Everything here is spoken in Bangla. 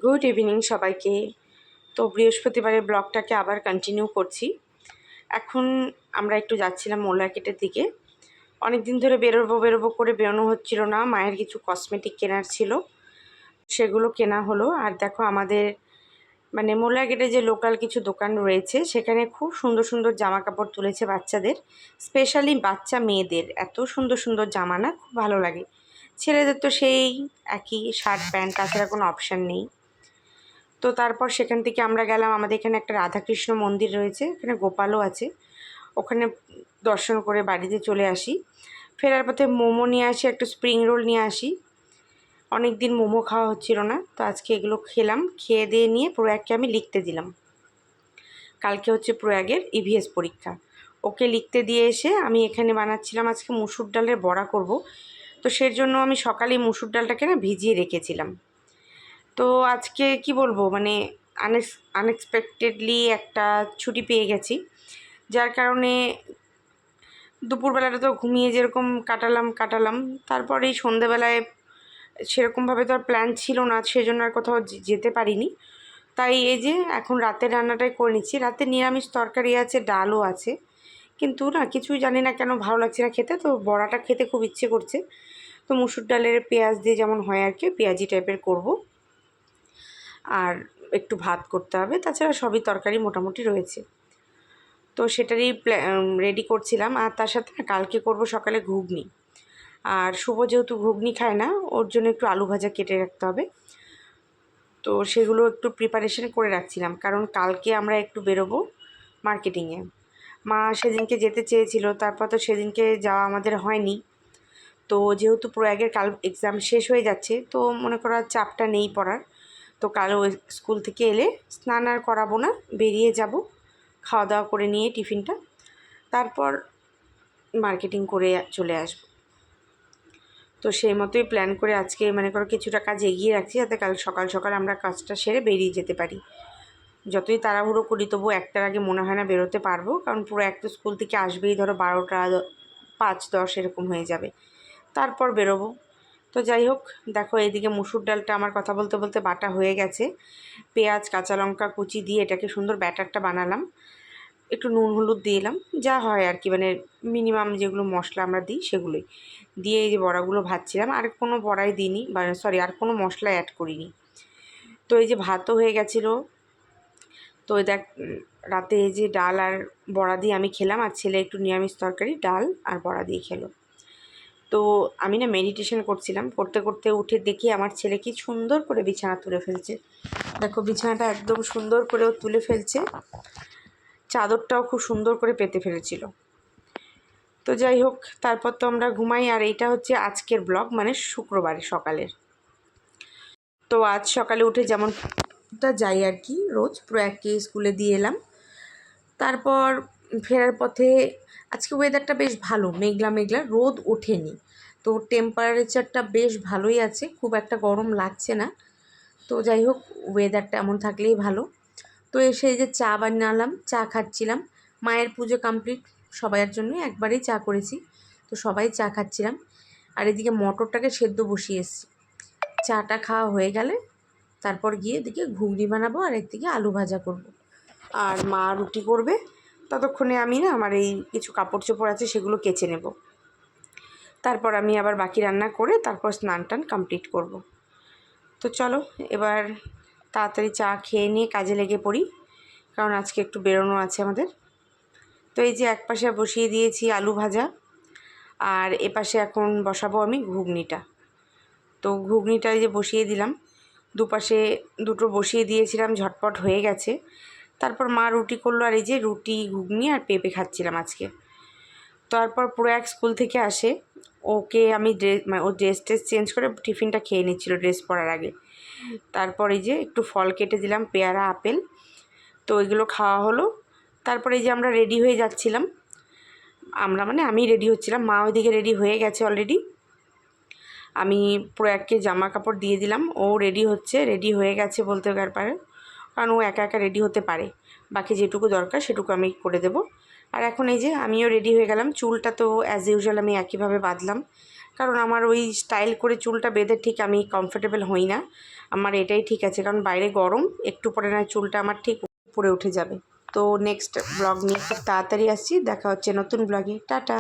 গুড ইভিনিং সবাইকে। তো বৃহস্পতিবারের ব্লগটাকে আবার কন্টিনিউ করছি। এখন আমরা একটু যাচ্ছিলাম মল মার্কেটের দিকে। অনেক দিন ধরে বেরোবো করে বেরোনো হচ্ছিল না, মায়ের কিছু কসমেটিক কেনার ছিল, সেগুলো কেনা হলো। আর দেখো আমাদের মল মার্কেটে যে লোকাল কিছু দোকান রয়েছে সেখানে খুব সুন্দর সুন্দর জামা কাপড় তুলেছে বাচ্চাদের, স্পেশালি বাচ্চা মেয়েদের এত সুন্দর সুন্দর জামা, না খুব ভালো লাগে। ছেলেদের তো সেই একই শার্ট প্যান্ট, তাছাড়া কোনো অপশান নেই। তো তারপর সেখান থেকে আমরা গেলাম, আমাদের এখানে একটা রাধাকৃষ্ণ মন্দির রয়েছে, এখানে গোপালও আছে, ওখানে দর্শন করে বাড়িতে চলে আসি। ফেরার পথে মোমো নিয়ে আসি, একটু স্প্রিং রোল নিয়ে আসি। অনেক দিন মোমো খাওয়া হচ্ছিল না, তো আজকে এগুলো খেলাম। খেয়ে দিয়ে নিয়ে প্রয়াগকে আমি লিখতে দিলাম। কালকে হচ্ছে প্রয়াগের ইভিএস পরীক্ষা, ওকে লিখতে দিয়ে এসে আমি এখানে বানাচ্ছিলাম আজকে মুসুর ডালের বড়া করব। তো সের জন্য আমি সকালেই মুসুর ডালটাকে ভিজিয়ে রেখেছিলাম। তো আজকে কি বলবো, আনএক্সপেক্টেডলি একটা ছুটি পেয়ে গেছি, যার কারণে দুপুরবেলাটা তো ঘুমিয়ে যেরকম কাটালাম। তারপর এই সন্ধেবেলায় সেরকমভাবে তো আর প্ল্যান ছিল না, সেজন্য আর কোথাও যেতে পারিনি। তাই এই যে এখন রাতের রান্নাটাই করে নিচ্ছি। রাতে নিরামিষ তরকারি আছে, ডালও আছে, কিন্তু না কিছুই জানি না কেন ভালো লাগছে না খেতে। তো বড়াটা খেতে খুব ইচ্ছে করছে, তো মুসুর ডালের পেঁয়াজ দিয়ে যেমন হয় আর কি, পেঁয়াজি টাইপের করব। আর একটু ভাত করতে হবে, তাছাড়া সবই তরকারি মোটামুটি রয়েছে। তো সেটারই রেডি করছিলাম। আর তার সাথে কালকে করব সকালে ঘুগনি। আর শুভ যেহেতু ঘুগনি খায় না, ওর জন্য একটু আলু ভাজা কেটে রাখতে হবে। তো সেগুলো একটু প্রিপারেশন করে রাখছিলাম, কারণ কালকে আমরা একটু বেরোবো মার্কেটিংয়ে। মা সেদিনকে যেতে চেয়েছিল, তারপর তো সেদিনকে যাওয়া আমাদের হয়নি। তো যেহেতু প্রয়াগের কাল এক্সাম শেষ হয়ে যাচ্ছে, তো মনে করার চাপটা নেই পড়ার। তো কাল স্কুল থেকে এলে স্নান আর করাবো না, বেরিয়ে যাব খাওয়া দাওয়া করে নিয়ে টিফিনটা, তারপর মার্কেটিং করে চলে আসব। তো সেই মতোই প্ল্যান করে আজকে কিছুটা কাজ এগিয়ে রাখছি, যাতে কাল সকাল সকাল আমরা কাজটা সেরে বেরিয়ে যেতে পারি। যতই তাড়াহুড়ো করি তবু একটার আগে মনে হয় না বেরোতে পারবো, কারণ পুরো একটা স্কুল থেকে আসবেই ধরো 12টা 5-10 এরকম হয়ে যাবে, তারপর বেরোবো। তো যাই হোক, দেখো এদিকে মুসুর ডালটা আমার কথা বলতে বলতে বাটা হয়ে গেছে। পেঁয়াজ কাঁচা লঙ্কা কুচি দিয়ে এটাকে সুন্দর ব্যাটারটা বানালাম, একটু নুন হলুদ দিলাম, যা হয় আর কি, মিনিমাম যেগুলো মশলা আমরা দিই সেগুলোই দিয়ে এই যে বড়াগুলো ভাজছিলাম। আর কোনো বড়াই দিইনি, আর কোনো মশলা অ্যাড করিনি। তো এই যে ভাতও হয়ে গেছিলো। তো দেখ, রাতে এই যে ডাল আর বড়া দিয়ে আমি খেলাম, আর ছেলে একটু নিরামিষ তরকারি ডাল আর বড়া দিয়ে খেলো। তো আমি মেডিটেশন করছিলাম, করতে করতে উঠে দেখি আমার ছেলে কি সুন্দর করে বিছানা তুলে ফেলছে। দেখো বিছানাটা একদম সুন্দর করেও তুলে ফেলছে, চাদরটাও খুব সুন্দর করে পেতে ফেলেছিল। তো যাই হোক, তারপর তো আমরা ঘুমাই। আর এইটা হচ্ছে আজকের ব্লগ, শুক্রবার সকালের। তো আজ সকালে উঠে যেমনটা যাই আর কি রোজ, প্রয়াগকে স্কুলে দিয়ে এলাম। তারপর ফেরার পথে আজকে ওয়েদারটা বেশ ভালো, মেঘলা মেঘলা, রোদ ওঠেনি। তো টেম্পারেচারটা বেশ ভালোই আছে, খুব একটা গরম লাগছে না। তো যাই হোক, ওয়েদারটা এমন থাকলেই ভালো। তো এসে এই যে চা বানালাম, চা খাচ্ছিলাম। মায়ের পুজো কমপ্লিট, সবাইয়ের জন্য একবারেই চা করেছি, তো সবাই চা খাচ্ছিলাম। আর এদিকে মটরটাকে সেদ্ধ বসিয়ে এসেছি। চাটা খাওয়া হয়ে গেলে তারপর গিয়ে এদিকে ঘুগনি বানাবো, আর একদিকে আলু ভাজা করব। আর মা রুটি করবে। ততক্ষণে আমি আমার এই কিছু কাপড় চোপড় আছে সেগুলো কেচে নেব। তারপর আমি আবার বাকি রান্না করে তারপর স্নান টান কমপ্লিট করব। তো চলো এবার তাড়াতাড়ি চা খেয়ে নিয়ে কাজে লেগে পড়ি, কারণ আজকে একটু বেরোনো আছে আমাদের। তো এই যে একপাশে বসিয়ে দিয়েছি আলু ভাজা, আর এপাশে এখন বসাবো আমি ঘুগনিটা। তো ঘুগনিটা এই যে বসিয়ে দিলাম, দুপাশে দুটো বসিয়ে দিয়েছিলাম, ঝটপট হয়ে গেছে। তারপর মা রুটি করলো, আর এই যে রুটি ঘুগনি আর পেঁপে খাচ্ছিলাম আজকে। তারপর প্রয়াগ স্কুল থেকে আসে, ওকে আমি ওর ড্রেস চেঞ্জ করে টিফিনটা খেয়ে নিচ্ছিলো ড্রেস পরার আগে। তারপর এই যে একটু ফল কেটে দিলাম, পেয়ারা আপেল, তো ওইগুলো খাওয়া হলো। তারপরে এই যে আমরা রেডি হয়ে যাচ্ছিলাম, আমি রেডি হচ্ছিলাম, মা ওইদিকে রেডি হয়ে গেছে অলরেডি। আমি প্রয়াগকে জামা কাপড় দিয়ে দিলাম, ও রেডি হচ্ছে, রেডি হয়ে গেছে বলতে পারে, কারণ ও একা একা রেডি হতে পারে, বাকি যেটুকু দরকার সেটুকু আমি করে দেব। আর এখন এই যে আমিও রেডি হয়ে গেলাম, চুলটা তো অ্যাজ ইউজুয়াল আমি একইভাবে বাঁধলাম, কারণ আমার ওই স্টাইল করে চুলটা বেঁধে ঠিক আমি কমফোর্টেবল হই না। আমার এটাই ঠিক আছে, কারণ বাইরে গরম, একটু পরে না চুলটা আমার ঠিক উপরে উঠে যাবে। তো নেক্সট ব্লগ নিয়ে খুব তাড়াতাড়ি আসছি, দেখা হচ্ছে নতুন ব্লগে। টাটা।